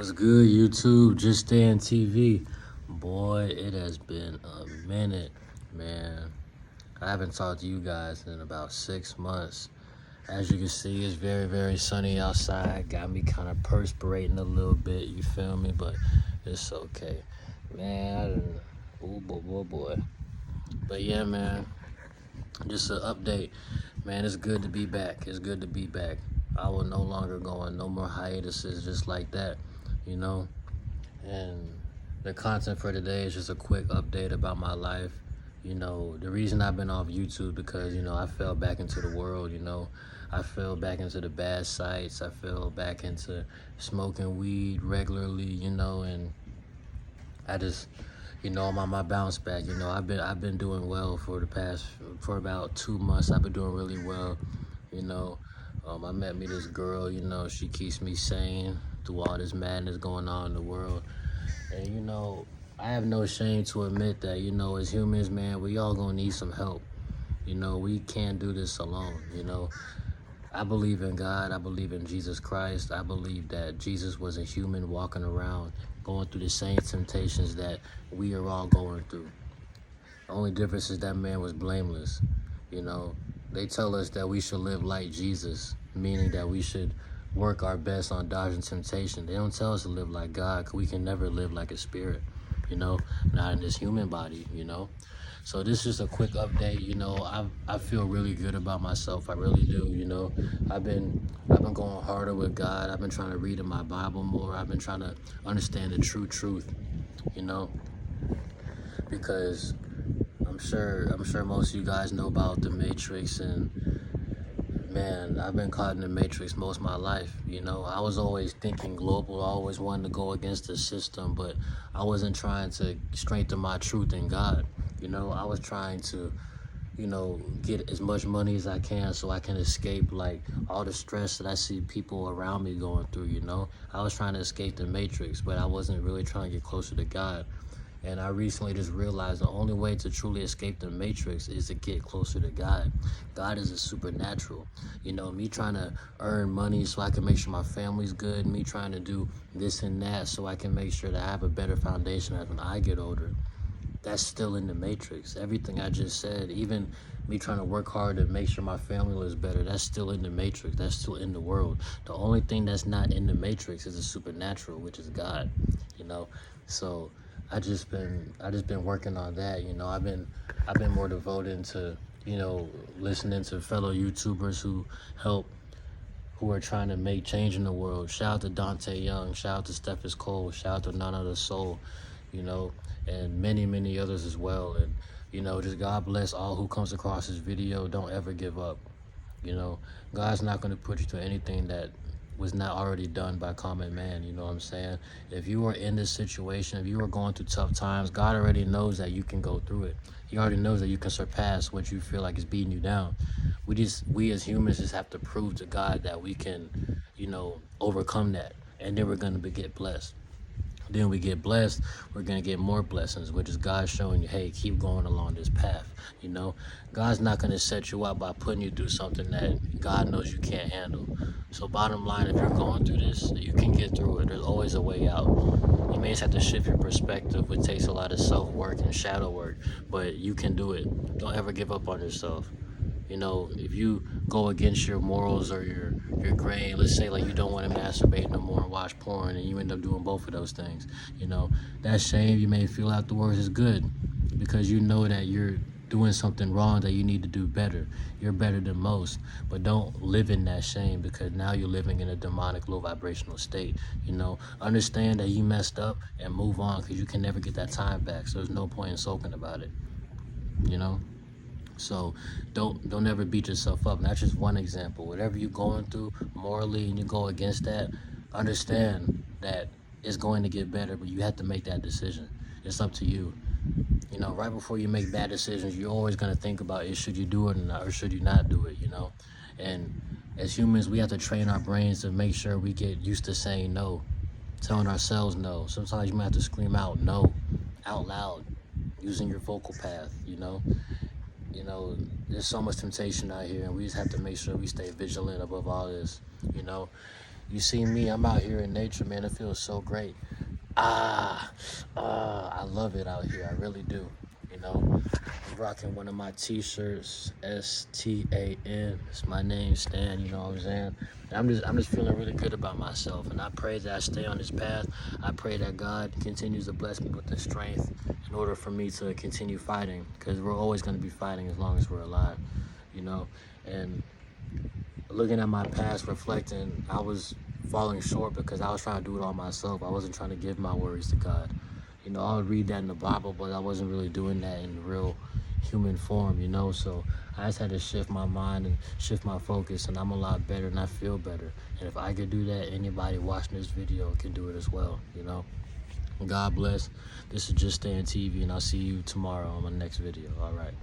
What's good, YouTube? JustStanTV. Boy, it has been a minute, man. I haven't talked to you guys in about 6 months. As you can see, it's very, very sunny outside. Got me kind of perspirating a little bit, you feel me? But it's okay. Man, oh boy. But yeah, man, just an update. Man, it's good to be back. It's good to be back. I will no longer go on no more hiatuses just like that, you know? And the content for today is just a quick update about my life. You know, the reason I've been off YouTube because, I fell back into the world, I fell back into the bad sites. I fell back into smoking weed regularly, and I just, I'm on my bounce back. I've been doing well for about 2 months. I've been doing really well, you know. I met me this girl, she keeps me sane through all this madness going on in the world. And, I have no shame to admit that, as humans, man, we all gonna need some help. We can't do this alone, I believe in God. I believe in Jesus Christ. I believe that Jesus was a human walking around going through the same temptations that we are all going through. The only difference is that man was blameless. They tell us that we should live like Jesus, meaning that we should work our best on dodging temptation. They don't tell us to live like God, because we can never live like a spirit, not in this human body, So this is just a quick update. I feel really good about myself. I really do. I've been going harder with God. I've been trying to read in my Bible more. I've been trying to understand the true truth, because I'm sure most of you guys know about the Matrix, and man, I've been caught in the Matrix most of my life. I was always thinking global. I always wanted to go against the system, but I wasn't trying to strengthen my truth in God. I was trying to, get as much money as I can so I can escape like all the stress that I see people around me going through. I was trying to escape the Matrix, but I wasn't really trying to get closer to God. And I recently just realized the only way to truly escape the Matrix is to get closer to God. God is a supernatural. Me trying to earn money so I can make sure my family's good, me trying to do this and that so I can make sure that I have a better foundation as when I get older, that's still in the Matrix. Everything I just said, even me trying to work hard to make sure my family lives better, that's still in the Matrix. That's still in the world. The only thing that's not in the Matrix is the supernatural, which is God, So I just been working on that. I've been more devoted to, listening to fellow YouTubers who are trying to make change in the world. Shout out to Dante Young, shout out to Stephens Cole, shout out to None of the Soul, and many others as well. And just God bless all who comes across this video. Don't ever give up. God's not going to put you through anything that was not already done by common man. You know what I'm saying? If you are in this situation, if you are going through tough times, God already knows that you can go through it. He already knows that you can surpass what you feel like is beating you down. We as humans just have to prove to God that we can, overcome that, and then we're going to get blessed. Then we get blessed, we're going to get more blessings, which is God showing you, hey, keep going along this path. God's not going to set you up by putting you through something that God knows you can't handle. So bottom line, if you're going through this, you can get through it. There's always a way out. You may just have to shift your perspective. It takes a lot of self-work and shadow work, but you can do it. Don't ever give up on yourself. If you go against your morals or your grain, let's say like you don't want to masturbate no more and watch porn, and you end up doing both of those things, that shame you may feel afterwards is good, because you know that you're doing something wrong that you need to do better. You're better than most, but don't live in that shame, because now you're living in a demonic low vibrational state. Understand that you messed up and move on, because you can never get that time back. So there's no point in sulking about it. So don't ever beat yourself up. And that's just one example. Whatever you're going through morally and you go against that, understand that it's going to get better, but you have to make that decision. It's up to you. Right before you make bad decisions, you're always going to think about it. Should you do it or should you not do it, And as humans, we have to train our brains to make sure we get used to saying no, telling ourselves no. Sometimes you might have to scream out no out loud, using your vocal path, There's so much temptation out here, and we just have to make sure we stay vigilant above all this, You see me, I'm out here in nature, man. It feels so great. I love it out here. I really do. You know, I'm rocking one of my t-shirts, STAN. It's my name, Stan. You know what I'm saying? I'm just feeling really good about myself, and I pray that I stay on this path. I pray that God continues to bless me with the strength in order for me to continue fighting, because we're always going to be fighting as long as we're alive. You know, and looking at my past, reflecting, I was falling short because I was trying to do it all myself. I wasn't trying to give my worries to God. You know, I would read that in the Bible, but I wasn't really doing that in real human form, you know? So I just had to shift my mind and shift my focus, and I'm a lot better and I feel better. And if I could do that, anybody watching this video can do it as well, you know? God bless. This is JustStanTV, and I'll see you tomorrow on my next video. All right.